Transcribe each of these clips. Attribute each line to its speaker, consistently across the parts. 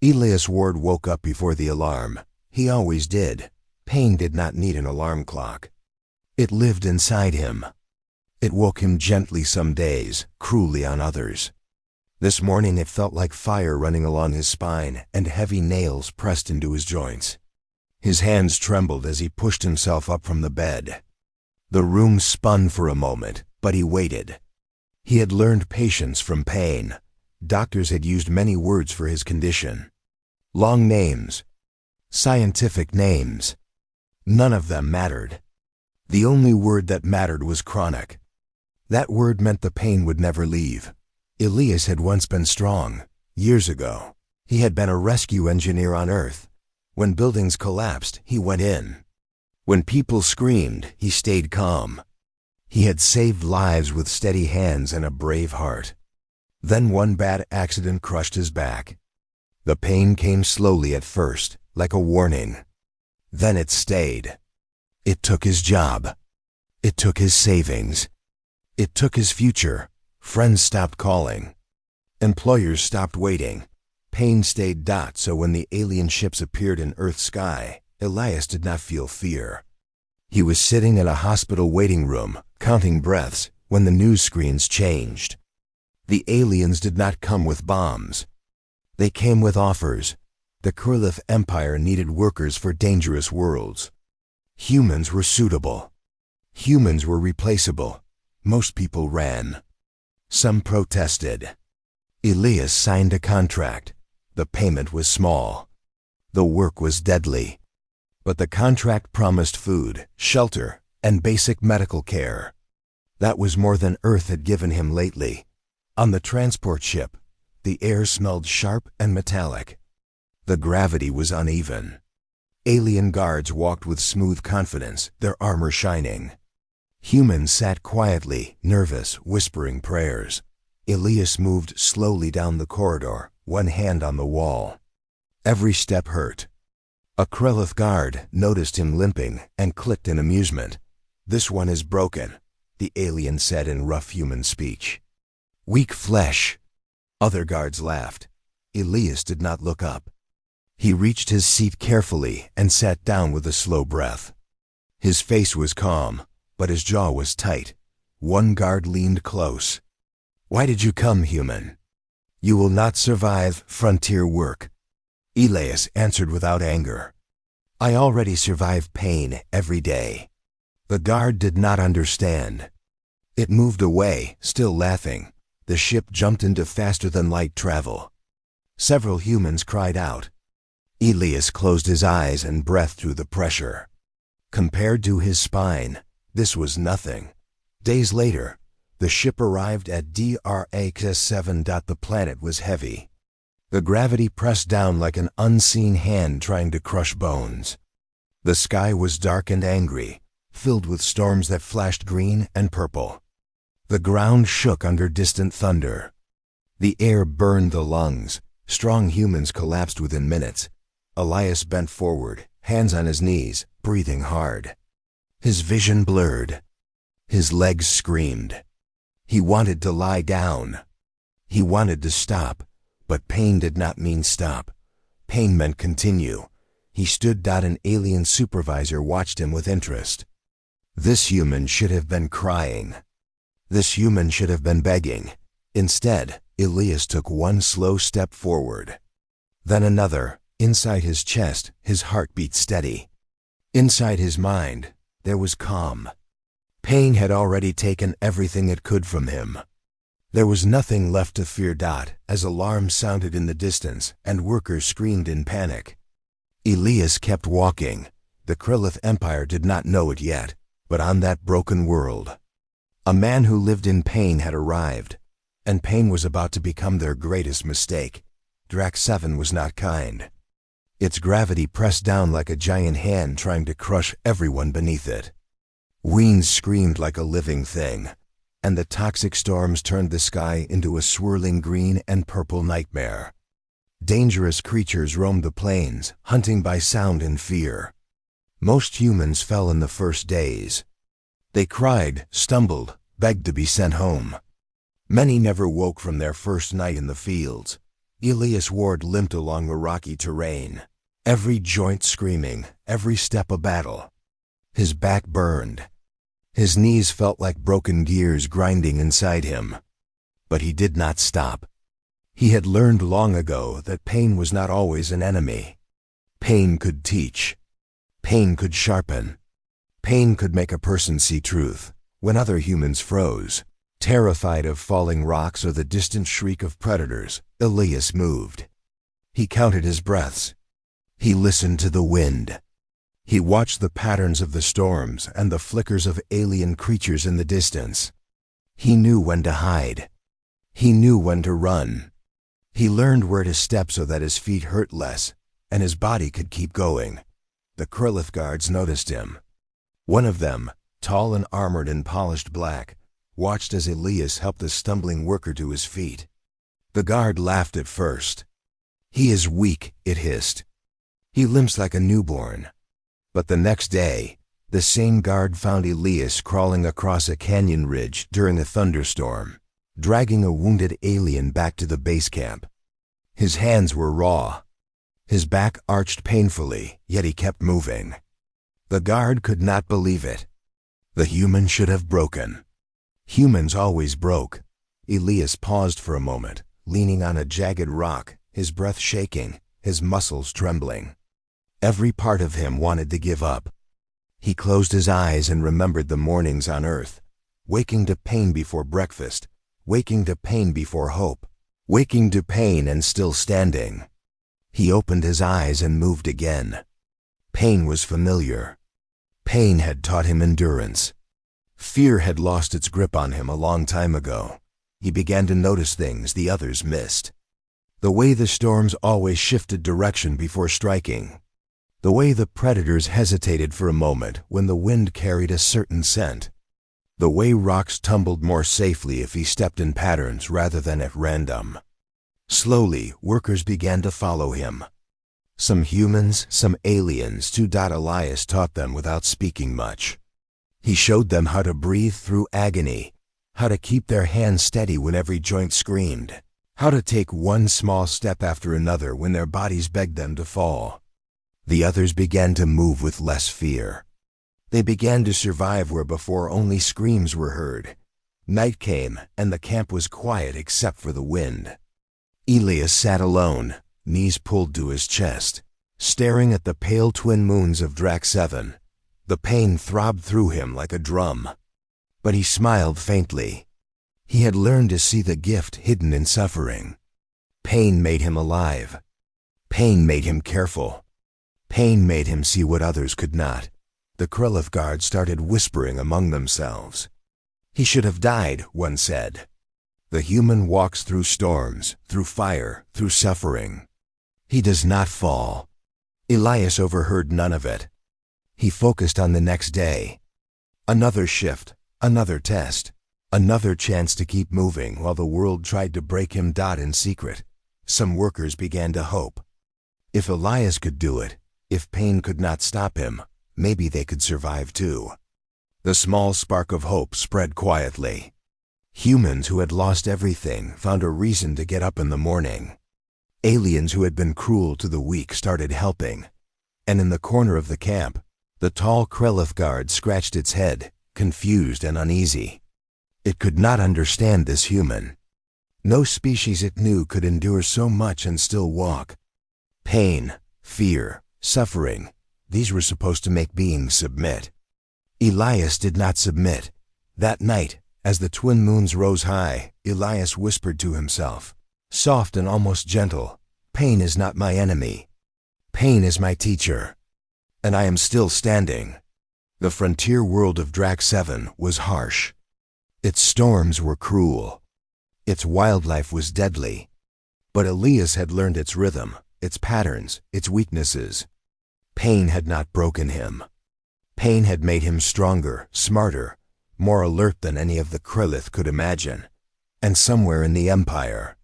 Speaker 1: Elias Ward woke up before the alarm. He always did. Pain did not need an alarm clock. It lived inside him. It woke him gently some days, cruelly on others. This morning it felt like fire running along his spine and heavy nails pressed into his joints. His hands trembled as he pushed himself up from the bed. The room spun for a moment, but he waited. He had learned patience from pain. Doctors had used many words for his condition. Long names. Scientific names. None of them mattered. The only word that mattered was chronic. That word meant the pain would never leave. Elias had once been strong. Years ago. He had been a rescue engineer on Earth. When buildings collapsed, he went in. When people screamed, he stayed calm. He had saved lives with steady hands and a brave heart. Then one bad accident crushed his back. The pain came slowly at first, like a warning. Then it stayed. It took his job. It took his savings. It took his future. Friends stopped calling. Employers stopped waiting. Pain stayed. So when the alien ships appeared in Earth's sky, Elias did not feel fear. He was sitting in a hospital waiting room, counting breaths, when the news screens changed. The aliens did not come with bombs. They came with offers. The Krillith Empire needed workers for dangerous worlds. Humans were suitable. Humans were replaceable. Most people ran. Some protested. Elias signed a contract. The payment was small. The work was deadly. But the contract promised food, shelter, and basic medical care. That was more than Earth had given him lately. On the transport ship, the air smelled sharp and metallic. The gravity was uneven. Alien guards walked with smooth confidence, their armor shining. Humans sat quietly, nervous, whispering prayers. Elias moved slowly down the corridor, one hand on the wall. Every step hurt. A Krillith guard noticed him limping and clicked in amusement. "This one is broken," the alien said in rough human speech. "Weak flesh." Other guards laughed. Elias did not look up. He reached his seat carefully and sat down with a slow breath. His face was calm, but his jaw was tight. One guard leaned close. "Why did you come, human?" "You will not survive frontier work," Elias answered without anger. "I already survive pain every day." The guard did not understand. It moved away, still laughing. The ship jumped into faster-than-light travel. Several humans cried out. Elias closed his eyes and breathed through the pressure. Compared to his spine, this was nothing. Days later, the ship arrived at DRX-7. The planet was heavy. The gravity pressed down like an unseen hand trying to crush bones. The sky was dark and angry, filled with storms that flashed green and purple. The ground shook under distant thunder. The air burned the lungs. Strong humans collapsed within minutes. Elias bent forward, hands on his knees, breathing hard. His vision blurred. His legs screamed. He wanted to lie down. He wanted to stop, but pain did not mean stop. Pain meant continue. He stood. An alien supervisor watched him with interest. This human should have been crying. This human should have been begging. Instead, Elias took one slow step forward. Then another. Inside his chest, his heart beat steady. Inside his mind, there was calm. Pain had already taken everything it could from him. There was nothing left to fear. As alarms sounded in the distance and workers screamed in panic. Elias kept walking. The Krillith Empire did not know it yet, but on that broken world, a man who lived in pain had arrived, and pain was about to become their greatest mistake. Drax 7 was not kind. Its gravity pressed down like a giant hand trying to crush everyone beneath it. Winds screamed like a living thing, and the toxic storms turned the sky into a swirling green and purple nightmare. Dangerous creatures roamed the plains, hunting by sound and fear. Most humans fell in the first days. They cried, stumbled, begged to be sent home. Many never woke from their first night in the fields. Elias Ward limped along the rocky terrain, every joint screaming, every step a battle. His back burned. His knees felt like broken gears grinding inside him. But he did not stop. He had learned long ago that pain was not always an enemy. Pain could teach. Pain could sharpen. Pain could make a person see truth. When other humans froze, terrified of falling rocks or the distant shriek of predators, Elias moved. He counted his breaths. He listened to the wind. He watched the patterns of the storms and the flickers of alien creatures in the distance. He knew when to hide. He knew when to run. He learned where to step so that his feet hurt less, and his body could keep going. The Krillith guards noticed him. One of them, tall and armored in polished black, watched as Elias helped the stumbling worker to his feet. The guard laughed at first. "He is weak," it hissed. "He limps like a newborn." But the next day, the same guard found Elias crawling across a canyon ridge during a thunderstorm, dragging a wounded alien back to the base camp. His hands were raw. His back arched painfully, yet he kept moving. The guard could not believe it. The human should have broken. Humans always broke. Elias paused for a moment, leaning on a jagged rock, his breath shaking, his muscles trembling. Every part of him wanted to give up. He closed his eyes and remembered the mornings on Earth, waking to pain before breakfast, waking to pain before hope, waking to pain and still standing. He opened his eyes and moved again. Pain was familiar. Pain had taught him endurance. Fear had lost its grip on him a long time ago. He began to notice things the others missed. The way the storms always shifted direction before striking. The way the predators hesitated for a moment when the wind carried a certain scent. The way rocks tumbled more safely if he stepped in patterns rather than at random. Slowly, workers began to follow him. Some humans, some aliens. Elias taught them without speaking much. He showed them how to breathe through agony, how to keep their hands steady when every joint screamed, how to take one small step after another when their bodies begged them to fall. The others began to move with less fear. They began to survive where before only screams were heard. Night came, and the camp was quiet except for the wind. Elias sat alone, knees pulled to his chest, staring at the pale twin moons of Drac 7. The pain throbbed through him like a drum. But he smiled faintly. He had learned to see the gift hidden in suffering. Pain made him alive. Pain made him careful. Pain made him see what others could not. The Krillith guards started whispering among themselves. "He should have died," one said. "The human walks through storms, through fire, through suffering. He does not fall." Elias overheard none of it. He focused on the next day. Another shift, another test, another chance to keep moving while the world tried to break him. In secret, some workers began to hope. If Elias could do it, if pain could not stop him, maybe they could survive too. The small spark of hope spread quietly. Humans who had lost everything found a reason to get up in the morning. Aliens who had been cruel to the weak started helping. And in the corner of the camp, the tall Krillith guard scratched its head, confused and uneasy. It could not understand this human. No species it knew could endure so much and still walk. Pain, fear, suffering, these were supposed to make beings submit. Elias did not submit. That night, as the twin moons rose high, Elias whispered to himself, soft and almost gentle, "Pain is not my enemy. Pain is my teacher." And I am still standing. The frontier world of Drac 7 was harsh. Its storms were cruel. Its wildlife was deadly. But Elias had learned its rhythm, its patterns, its weaknesses. Pain had not broken him. Pain had made him stronger, smarter, more alert than any of the Krillith could imagine. And somewhere in the Empire,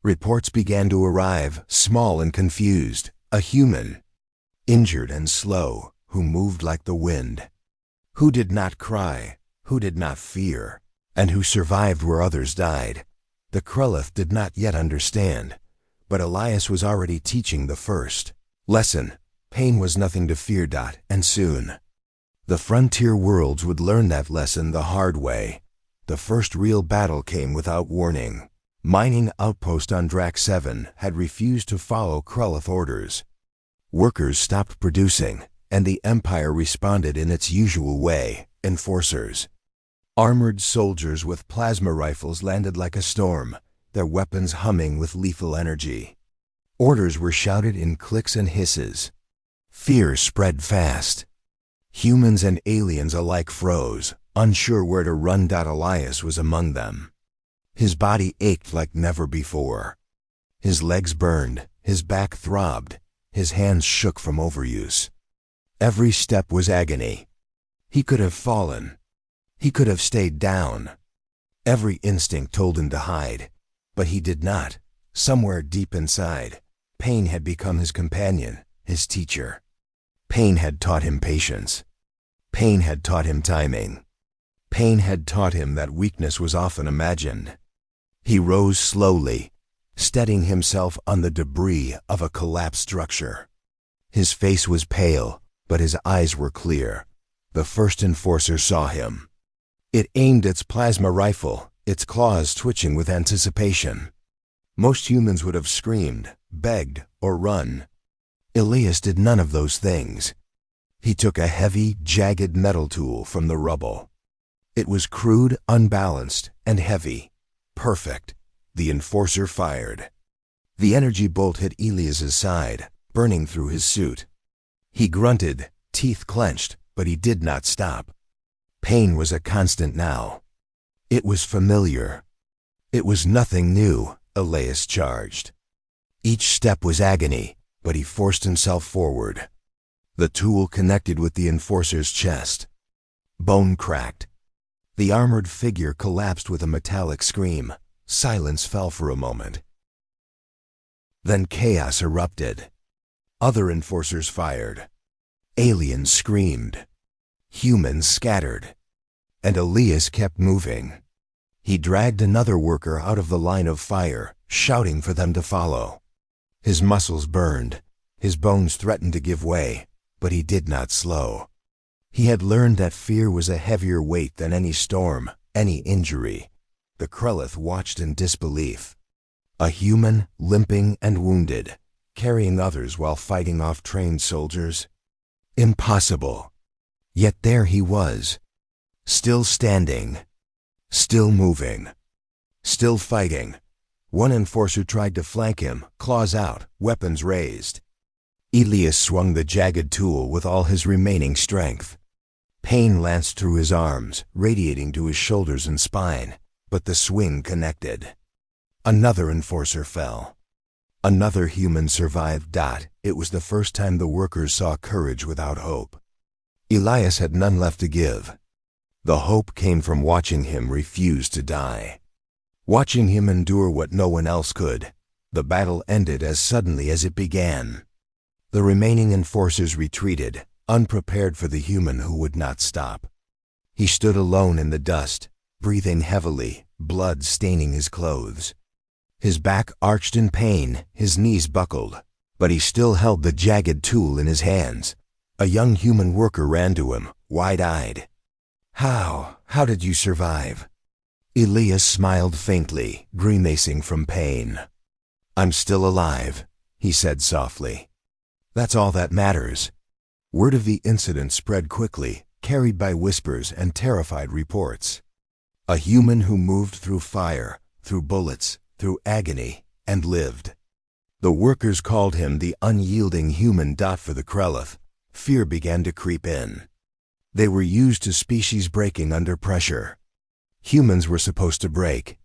Speaker 1: reports began to arrive, small and confused. A human, injured and slow, who moved like the wind, who did not cry, who did not fear, and who survived where others died. The Krillith did not yet understand, But Elias was already teaching the first lesson. Pain was nothing to fear. And soon, the frontier worlds would learn that lesson the hard way. The first real battle came without warning. Mining outpost on Drac 7 had refused to follow Krulith orders. Workers stopped producing, and the Empire responded in its usual way, enforcers. Armored soldiers with plasma rifles landed like a storm, their weapons humming with lethal energy. Orders were shouted in clicks and hisses. Fear spread fast. Humans and aliens alike froze, unsure where to run. Elias was among them. His body ached like never before. His legs burned, his back throbbed, his hands shook from overuse. Every step was agony. He could have fallen. He could have stayed down. Every instinct told him to hide, but he did not. Somewhere deep inside, pain had become his companion, his teacher. Pain had taught him patience. Pain had taught him timing. Pain had taught him that weakness was often imagined. He rose slowly, steadying himself on the debris of a collapsed structure. His face was pale, but his eyes were clear. The first enforcer saw him. It aimed its plasma rifle, its claws twitching with anticipation. Most humans would have screamed, begged, or run. Elias did none of those things. He took a heavy, jagged metal tool from the rubble. It was crude, unbalanced, and heavy. Perfect. The enforcer fired. The energy bolt hit Elias's side, burning through his suit. He grunted, teeth clenched, but he did not stop. Pain was a constant now. It was familiar. It was nothing new, Elias charged. Each step was agony, but he forced himself forward. The tool connected with the enforcer's chest. Bone cracked. The armored figure collapsed with a metallic scream. Silence fell for a moment. Then chaos erupted. Other enforcers fired. Aliens screamed. Humans scattered. And Elias kept moving. He dragged another worker out of the line of fire, shouting for them to follow. His muscles burned. His bones threatened to give way, but he did not slow. He had learned that fear was a heavier weight than any storm, any injury. The Krulith watched in disbelief. A human, limping and wounded, carrying others while fighting off trained soldiers. Impossible. Yet there he was, still standing, still moving, still fighting. One enforcer tried to flank him, claws out, weapons raised. Elias swung the jagged tool with all his remaining strength. Pain lanced through his arms, radiating to his shoulders and spine, but the swing connected. Another enforcer fell. Another human survived. It was the first time the workers saw courage without hope. Elias had none left to give. The hope came from watching him refuse to die. Watching him endure what no one else could. The battle ended as suddenly as it began. The remaining enforcers retreated, unprepared for the human who would not stop. He stood alone in the dust, breathing heavily, blood staining his clothes. His back arched in pain, his knees buckled, but he still held the jagged tool in his hands. A young human worker ran to him, wide-eyed. How did you survive?" Elias smiled faintly, grimacing from pain. "I'm still alive," he said softly. "That's all that matters." Word of the incident spread quickly, carried by whispers and terrified reports. A human who moved through fire, through bullets, through agony, and lived. The workers called him the unyielding human. For the Krulith, fear began to creep in. They were used to species breaking under pressure. Humans were supposed to break.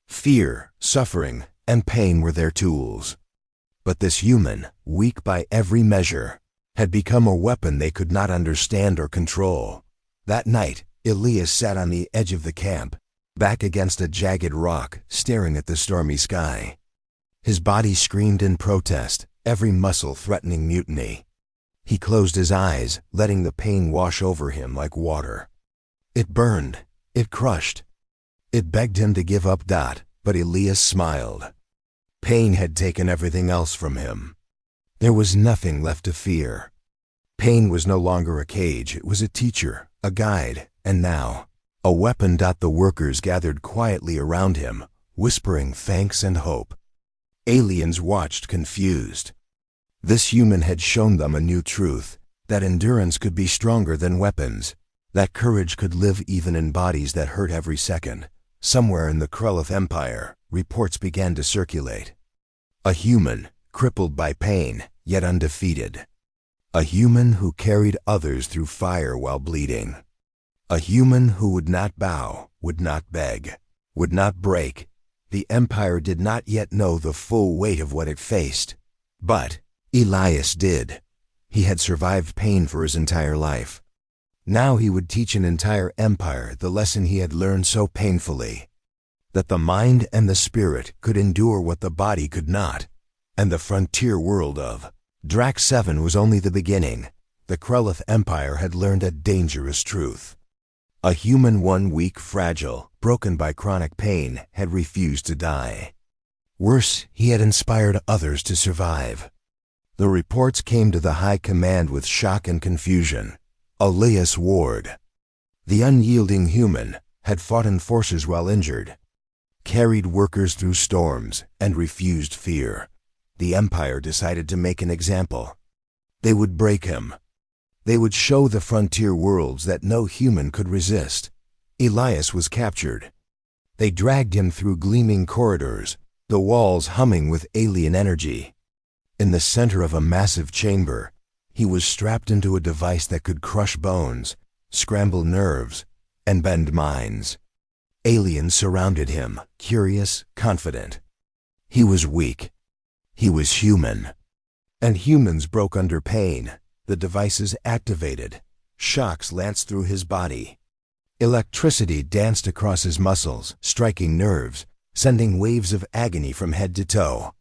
Speaker 1: Fear, suffering, and pain were their tools. But this human, weak by every measure, had become a weapon they could not understand or control. That night, Elias sat on the edge of the camp, back against a jagged rock, staring at the stormy sky. His body screamed in protest, every muscle threatening mutiny. He closed his eyes, letting the pain wash over him like water. It burned. It crushed. It begged him to give up. But Elias smiled. Pain had taken everything else from him. There was nothing left to fear. Pain was no longer a cage, it was a teacher, a guide, and now, a weapon. The workers gathered quietly around him, whispering thanks and hope. Aliens watched confused. This human had shown them a new truth, that endurance could be stronger than weapons, that courage could live even in bodies that hurt every second. Somewhere in the Krelith Empire, reports began to circulate. A human, crippled by pain, yet undefeated. A human who carried others through fire while bleeding. A human who would not bow, would not beg, would not break. The Empire did not yet know the full weight of what it faced. But Elias did. He had survived pain for his entire life. Now he would teach an entire empire the lesson he had learned so painfully. That the mind and the spirit could endure what the body could not. And the frontier world of Drax 7 was only the beginning. The Krelith Empire had learned a dangerous truth. A human, one weak, fragile, broken by chronic pain, had refused to die. Worse, he had inspired others to survive. The reports came to the high command with shock and confusion. Elias Ward, the unyielding human, had fought in forces while injured, carried workers through storms, and refused fear. The Empire decided to make an example. They would break him. They would show the frontier worlds that no human could resist. Elias was captured. They dragged him through gleaming corridors, the walls humming with alien energy. In the center of a massive chamber, he was strapped into a device that could crush bones, scramble nerves, and bend minds. Aliens surrounded him, curious, confident. He was weak. He was human. And humans broke under pain. The devices activated. Shocks lanced through his body. Electricity danced across his muscles, striking nerves, sending waves of agony from head to toe.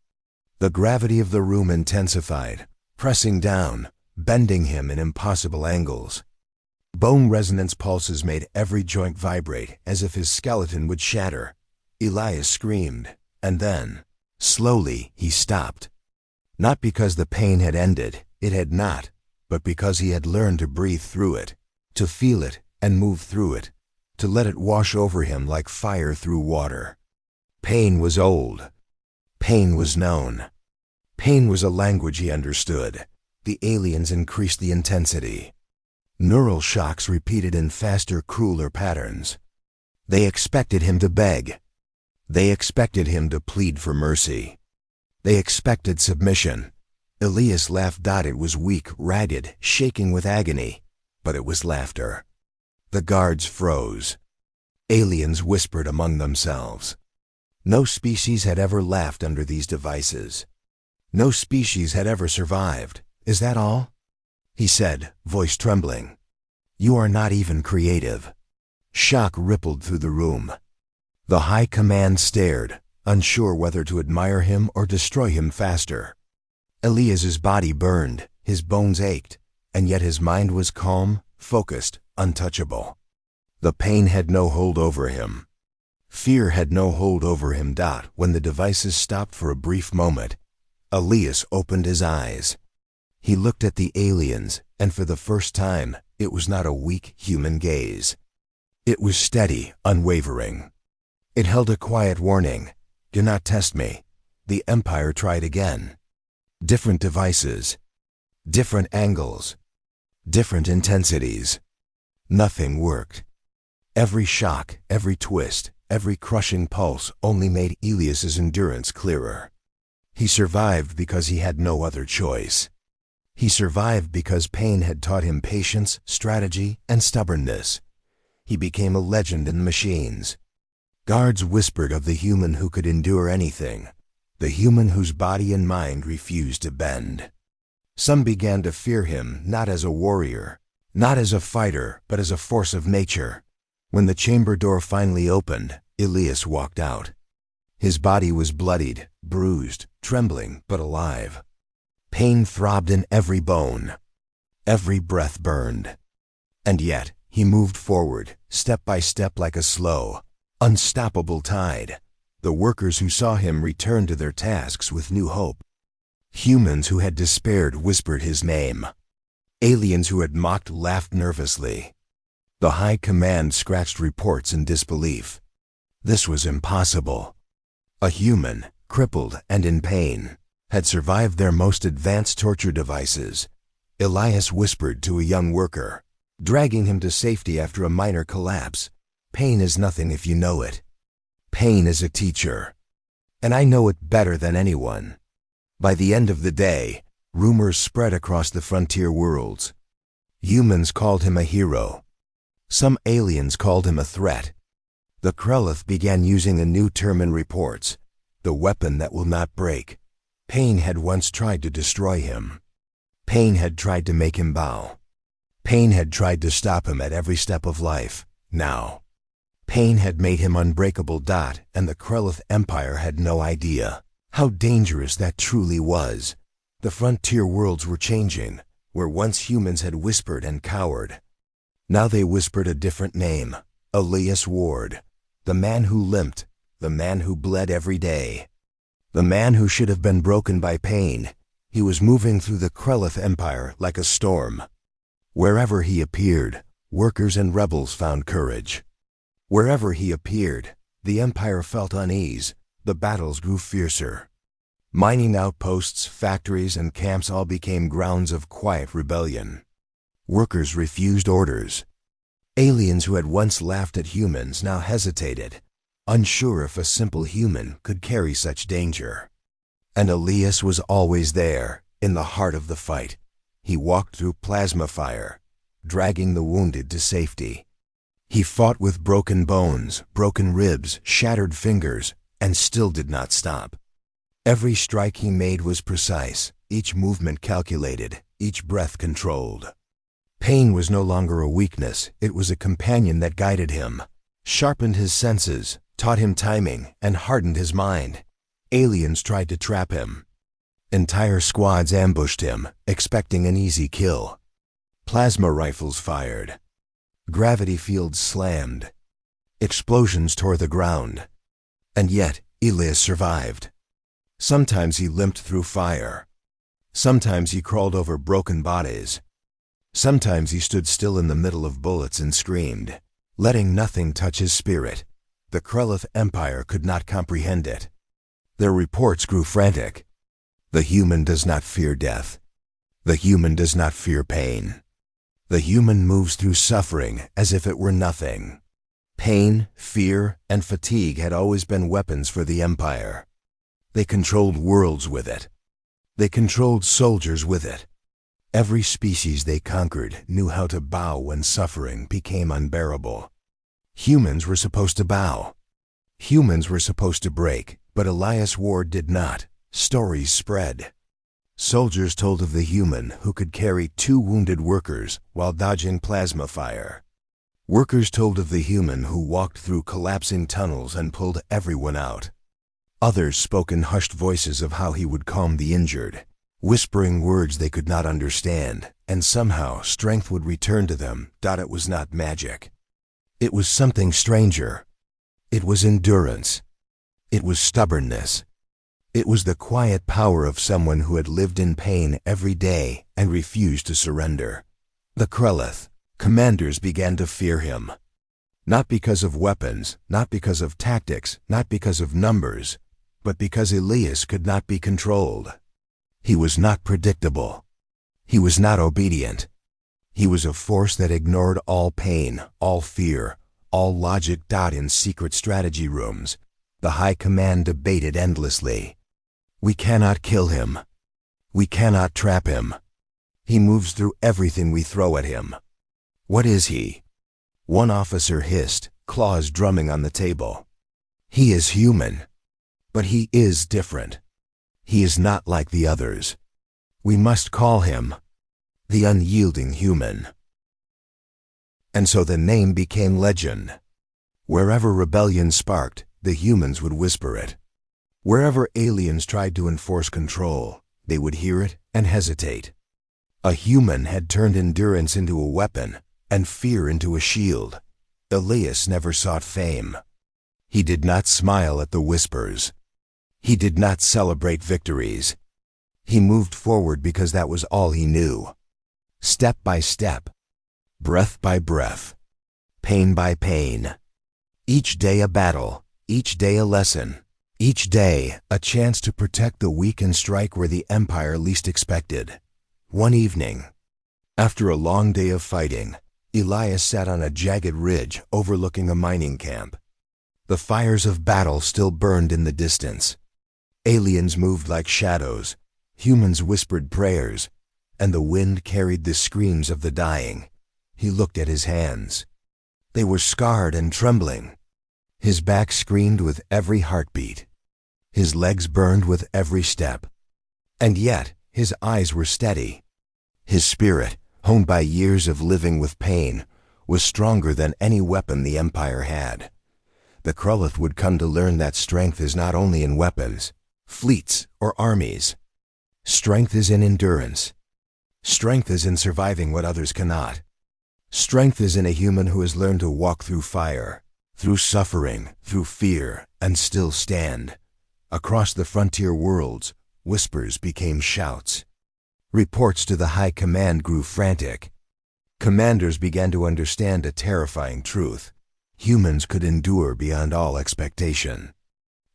Speaker 1: The gravity of the room intensified, pressing down, bending him in impossible angles. Bone resonance pulses made every joint vibrate as if his skeleton would shatter. Elias screamed, and then, slowly, he stopped. Not because the pain had ended, it had not, but because he had learned to breathe through it, to feel it and move through it, to let it wash over him like fire through water. Pain was old. Pain was known. Pain was a language he understood. The aliens increased the intensity. Neural shocks repeated in faster, crueler patterns. They expected him to beg. They expected him to plead for mercy. They expected submission. Elias laughed. It was weak, ragged, shaking with agony, but it was laughter. The guards froze. Aliens whispered among themselves. No species had ever laughed under these devices. No species had ever survived. Is that all? He said, voice trembling. You are not even creative. Shock rippled through the room. The high command stared, unsure whether to admire him or destroy him faster. Elias's body burned, his bones ached, and yet his mind was calm, focused, untouchable. The pain had no hold over him. Fear had no hold over him. When the devices stopped for a brief moment, Elias opened his eyes. He looked at the aliens, and for the first time, it was not a weak human gaze. It was steady, unwavering. It held a quiet warning. Do not test me. The Empire tried again. Different devices, different angles, different intensities. Nothing worked. Every shock, every twist, every crushing pulse only made Elias's endurance clearer. He survived because he had no other choice. He survived because pain had taught him patience, strategy, and stubbornness. He became a legend in the machines. Guards whispered of the human who could endure anything, the human whose body and mind refused to bend. Some began to fear him not as a warrior, not as a fighter, but as a force of nature. When the chamber door finally opened, Elias walked out. His body was bloodied, bruised, trembling, but alive. Pain throbbed in every bone. Every breath burned. And yet, he moved forward, step by step like a slow, unstoppable tide. The workers who saw him returned to their tasks with new hope. Humans who had despaired whispered his name. Aliens who had mocked laughed nervously. The high command scratched reports in disbelief. This was impossible. A human, crippled and in pain, had survived their most advanced torture devices. Elias whispered to a young worker, dragging him to safety after a minor collapse. Pain is nothing if you know it. Pain is a teacher. And I know it better than anyone. By the end of the day, rumors spread across the frontier worlds. Humans called him a hero. Some aliens called him a threat. The Krelith began using a new term in reports, the weapon that will not break. Pain had once tried to destroy him. Pain had tried to make him bow. Pain had tried to stop him at every step of life. Now, pain had made him unbreakable. And the Krelith Empire had no idea how dangerous that truly was. The frontier worlds were changing. Where once humans had whispered and cowered, now they whispered a different name, Elias Ward. The man who limped, the man who bled every day, the man who should have been broken by pain. He was moving through the Krelith Empire like a storm. Wherever he appeared, workers and rebels found courage. Wherever he appeared, the Empire felt unease. The battles grew fiercer. Mining outposts, factories, and camps all became grounds of quiet rebellion. Workers refused orders. Aliens who had once laughed at humans now hesitated, unsure if a simple human could carry such danger. And Elias was always there, in the heart of the fight. He walked through plasma fire, dragging the wounded to safety. He fought with broken bones, broken ribs, shattered fingers, and still did not stop. Every strike he made was precise, each movement calculated, each breath controlled. Pain was no longer a weakness, it was a companion that guided him, sharpened his senses, taught him timing, and hardened his mind. Aliens tried to trap him. Entire squads ambushed him, expecting an easy kill. Plasma rifles fired. Gravity fields slammed. Explosions tore the ground. And yet, Elias survived. Sometimes he limped through fire. Sometimes he crawled over broken bodies. Sometimes he stood still in the middle of bullets and screamed, letting nothing touch his spirit. The Krelith Empire could not comprehend it. Their reports grew frantic. The human does not fear death. The human does not fear pain. The human moves through suffering as if it were nothing. Pain, fear, and fatigue had always been weapons for the Empire. They controlled worlds with it. They controlled soldiers with it. Every species they conquered knew how to bow when suffering became unbearable. Humans were supposed to bow. Humans were supposed to break, but Elias Ward did not. Stories spread. Soldiers told of the human who could carry 2 wounded workers while dodging plasma fire. Workers told of the human who walked through collapsing tunnels and pulled everyone out. Others spoke in hushed voices of how he would calm the injured, whispering words they could not understand, and somehow strength would return to them. It was not magic. It was something stranger. It was endurance. It was stubbornness. It was the quiet power of someone who had lived in pain every day and refused to surrender. The Krelith commanders began to fear him. Not because of weapons, not because of tactics, not because of numbers, but because Elias could not be controlled. He was not predictable. He was not obedient. He was a force that ignored all pain, all fear, all logic. In secret strategy rooms, the high command debated endlessly. We cannot kill him. We cannot trap him. He moves through everything we throw at him. What is he? One officer hissed, claws drumming on the table. He is human. But he is different. He is not like the others. We must call him the unyielding human. And so the name became legend. Wherever rebellion sparked, the humans would whisper it. Wherever aliens tried to enforce control, they would hear it and hesitate. A human had turned endurance into a weapon and fear into a shield. Elias never sought fame. He did not smile at the whispers. He did not celebrate victories. He moved forward because that was all he knew. Step by step, breath by breath, pain by pain. Each day a battle, each day a lesson, each day a chance to protect the weak and strike where the Empire least expected. One evening, after a long day of fighting, Elias sat on a jagged ridge overlooking a mining camp. The fires of battle still burned in the distance. Aliens moved like shadows, humans whispered prayers, and the wind carried the screams of the dying. He looked at his hands. They were scarred and trembling. His back screamed with every heartbeat. His legs burned with every step. And yet, his eyes were steady. His spirit, honed by years of living with pain, was stronger than any weapon the Empire had. The Krulith would come to learn that strength is not only in weapons, fleets, or armies. Strength is in endurance. Strength is in surviving what others cannot. Strength is in a human who has learned to walk through fire, through suffering, through fear, and still stand. Across the frontier worlds, whispers became shouts. Reports to the high command grew frantic. Commanders began to understand a terrifying truth. Humans could endure beyond all expectation.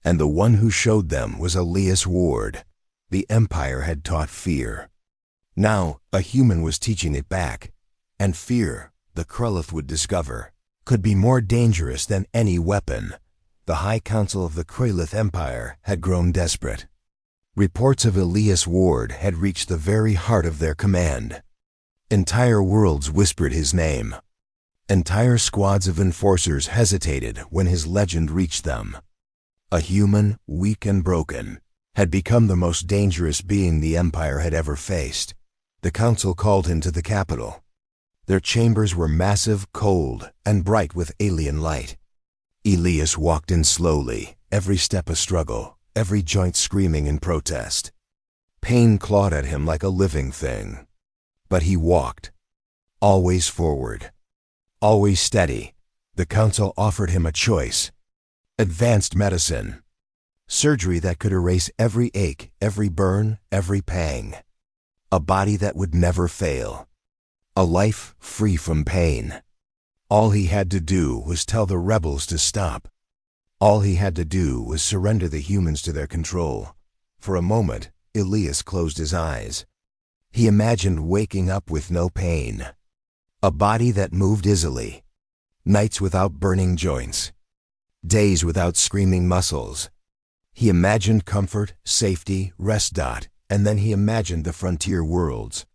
Speaker 1: And the one who showed them was Elias Ward. The Empire had taught fear. Now, a human was teaching it back. And fear, the Krulith would discover, could be more dangerous than any weapon. The High Council of the Krulith Empire had grown desperate. Reports of Elias Ward had reached the very heart of their command. Entire worlds whispered his name. Entire squads of enforcers hesitated when his legend reached them. A human, weak and broken, had become the most dangerous being the Empire had ever faced. The Council called him to the capital. Their chambers were massive, cold, and bright with alien light. Elias walked in slowly, every step a struggle, every joint screaming in protest. Pain clawed at him like a living thing. But he walked, always forward, always steady. The Council offered him a choice. Advanced medicine. Surgery that could erase every ache, every burn, every pang. A body that would never fail. A life free from pain. All he had to do was tell the rebels to stop. All he had to do was surrender the humans to their control. For a moment, Elias closed his eyes. He imagined waking up with no pain. A body that moved easily. Nights without burning joints. Days without screaming muscles. He imagined comfort, safety, rest. And then he imagined the frontier worlds.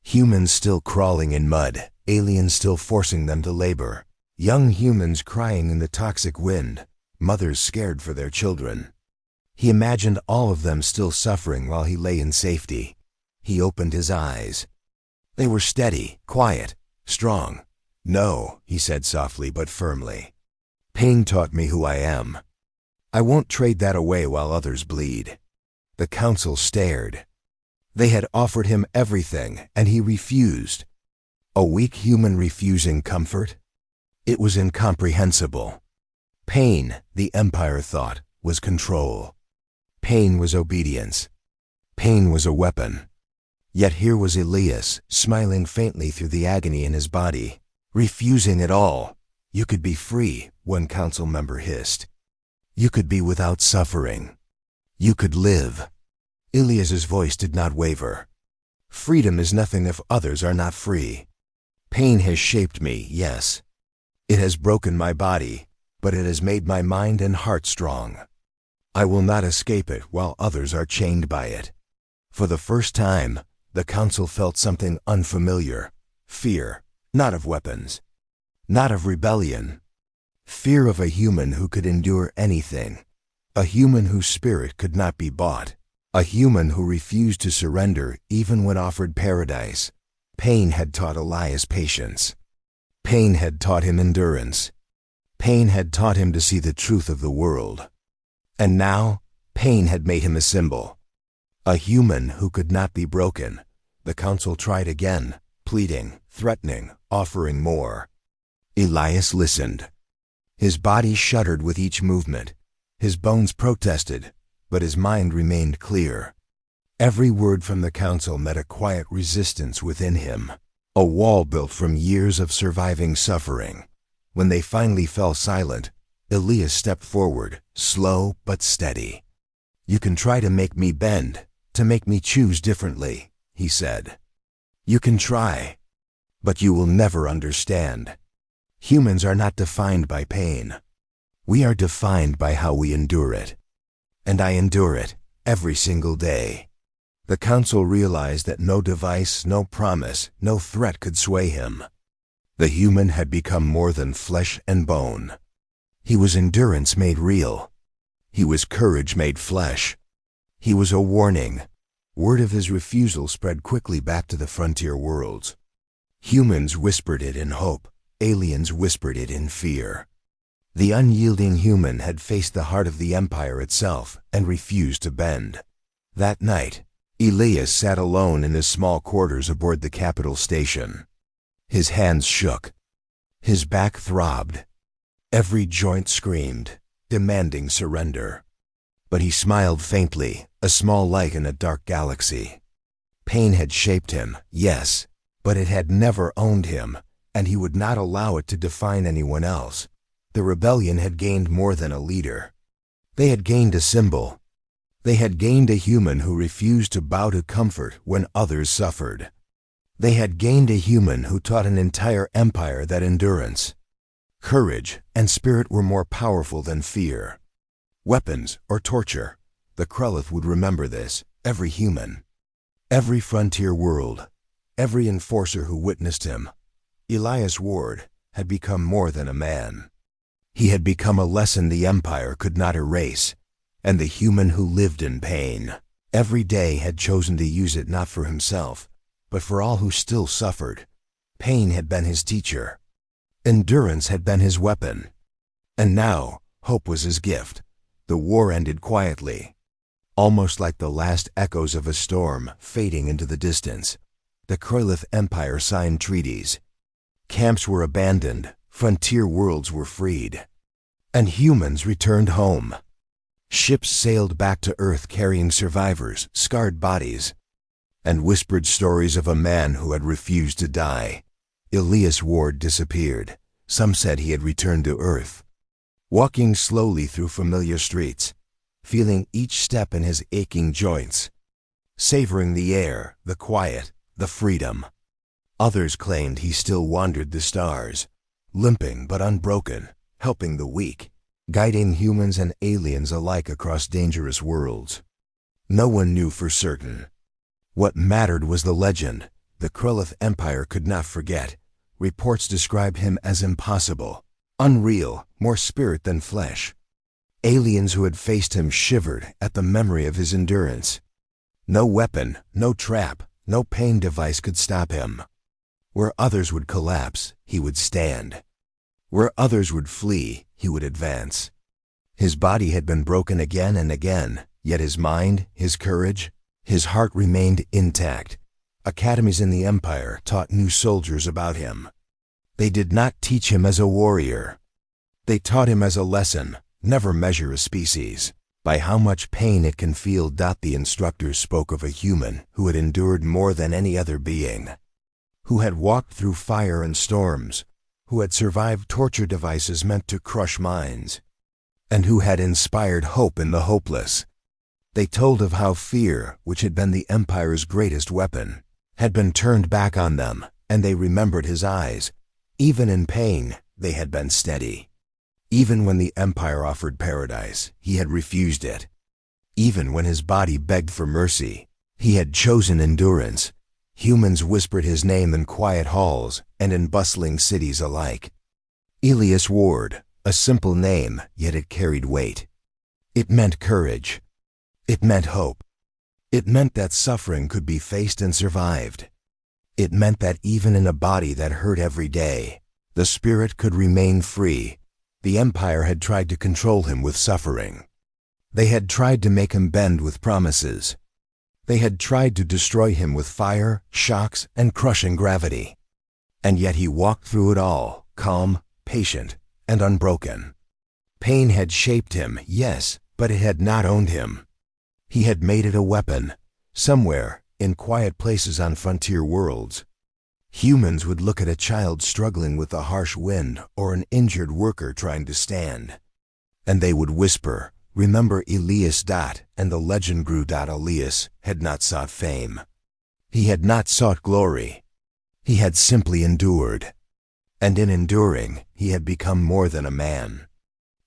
Speaker 1: Humans still crawling in mud, aliens still forcing them to labor. Young humans crying in the toxic wind, mothers scared for their children. He imagined all of them still suffering while he lay in safety. He opened his eyes. They were steady, quiet, strong. "No," he said softly but firmly. "Pain taught me who I am. I won't trade that away while others bleed." The Council stared. They had offered him everything, and he refused. A weak human refusing comfort? It was incomprehensible. Pain, the Empire thought, was control. Pain was obedience. Pain was a weapon. Yet here was Elias, smiling faintly through the agony in his body, refusing it all. "You could be free," one council member hissed. "You could be without suffering. You could live." Elias's voice did not waver. "Freedom is nothing if others are not free. Pain has shaped me, yes. It has broken my body, but it has made my mind and heart strong. I will not escape it while others are chained by it." For the first time, the Council felt something unfamiliar. Fear, not of weapons, not of rebellion. Fear of a human who could endure anything. A human whose spirit could not be bought. A human who refused to surrender even when offered paradise. Pain had taught Elias patience. Pain had taught him endurance. Pain had taught him to see the truth of the world. And now, pain had made him a symbol. A human who could not be broken. The Council tried again, pleading, threatening, offering more. Elias listened. His body shuddered with each movement. His bones protested, but his mind remained clear. Every word from the council met a quiet resistance within him, a wall built from years of surviving suffering. When they finally fell silent, Elias stepped forward, slow but steady. "You can try to make me bend, to make me choose differently," he said. "You can try, but you will never understand. Humans are not defined by pain. We are defined by how we endure it. And I endure it every single day." The council realized that no device, no promise, no threat could sway him. The human had become more than flesh and bone. He was endurance made real. He was courage made flesh. He was a warning. Word of his refusal spread quickly back to the frontier worlds. Humans whispered it in hope. Aliens whispered it in fear. The unyielding human had faced the heart of the Empire itself and refused to bend. That night, Elias sat alone in his small quarters aboard the capital station. His hands shook. His back throbbed. Every joint screamed, demanding surrender. But he smiled faintly, a small light in a dark galaxy. Pain had shaped him, yes, but it had never owned him, and he would not allow it to define anyone else. The rebellion had gained more than a leader. They had gained a symbol. They had gained a human who refused to bow to comfort when others suffered. They had gained a human who taught an entire empire that endurance, courage, and spirit were more powerful than fear, weapons, or torture. The Krulith would remember this, every human, every frontier world, every enforcer who witnessed him. Elias Ward had become more than a man. He had become a lesson the Empire could not erase, and the human who lived in pain every day had chosen to use it not for himself, but for all who still suffered. Pain had been his teacher. Endurance had been his weapon. And now, hope was his gift. The war ended quietly, almost like the last echoes of a storm fading into the distance. The Krulith Empire signed treaties. Camps were abandoned, frontier worlds were freed, and humans returned home. Ships sailed back to Earth carrying survivors, scarred bodies, and whispered stories of a man who had refused to die. Elias Ward disappeared. Some said he had returned to Earth. Walking slowly through familiar streets, feeling each step in his aching joints, savoring the air, the quiet, the freedom. Others claimed he still wandered the stars, limping but unbroken, helping the weak, guiding humans and aliens alike across dangerous worlds. No one knew for certain. What mattered was the legend. The Krulith Empire could not forget. Reports describe him as impossible, unreal, more spirit than flesh. Aliens who had faced him shivered at the memory of his endurance. No weapon, no trap, no pain device could stop him. Where others would collapse, he would stand. Where others would flee, he would advance. His body had been broken again and again, yet his mind, his courage, his heart remained intact. Academies in the Empire taught new soldiers about him. They did not teach him as a warrior. They taught him as a lesson. Never measure a species by how much pain it can feel. The instructors spoke of a human who had endured more than any other being, who had walked through fire and storms, who had survived torture devices meant to crush minds, and who had inspired hope in the hopeless. They told of how fear, which had been the Empire's greatest weapon, had been turned back on them, and they remembered his eyes. Even in pain, they had been steady. Even when the Empire offered paradise, he had refused it. Even when his body begged for mercy, he had chosen endurance. Humans whispered his name in quiet halls and in bustling cities alike. Elias Ward, a simple name, yet it carried weight. It meant courage. It meant hope. It meant that suffering could be faced and survived. It meant that even in a body that hurt every day, the spirit could remain free. The Empire had tried to control him with suffering. They had tried to make him bend with promises. They had tried to destroy him with fire, shocks, and crushing gravity. And yet he walked through it all, calm, patient, and unbroken. Pain had shaped him, yes, but it had not owned him. He had made it a weapon, somewhere, in quiet places on frontier worlds. Humans would look at a child struggling with a harsh wind or an injured worker trying to stand, and they would whisper, "Remember Elias. And the legend grew. Elias had not sought fame. He had not sought glory. He had simply endured. And in enduring, he had become more than a man.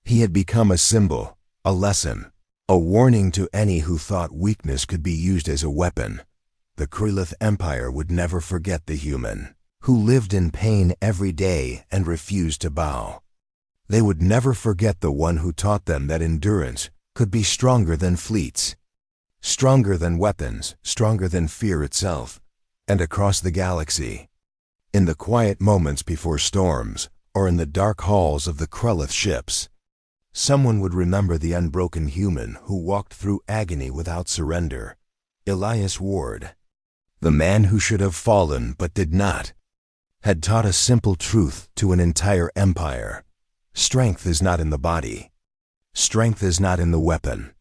Speaker 1: He had become a symbol, a lesson, a warning to any who thought weakness could be used as a weapon. The Krylith Empire would never forget the human who lived in pain every day and refused to bow. They would never forget the one who taught them that endurance could be stronger than fleets, stronger than weapons, stronger than fear itself. And across the galaxy, in the quiet moments before storms, or in the dark halls of the Krylith ships, someone would remember the unbroken human who walked through agony without surrender. Elias Ward, the man who should have fallen but did not, had taught a simple truth to an entire empire. Strength is not in the body. Strength is not in the weapon.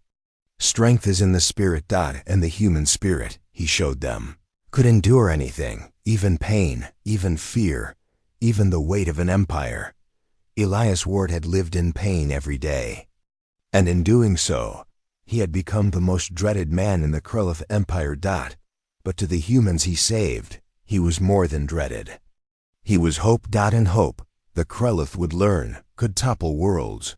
Speaker 1: Strength is in the spirit. And the human spirit, he showed them, could endure anything, even pain, even fear, even the weight of an empire. Elias Ward had lived in pain every day. And in doing so, he had become the most dreaded man in the Krylith Empire. But to the humans he saved, he was more than dreaded. He was hope. And hope, the Krylith would learn, could topple worlds.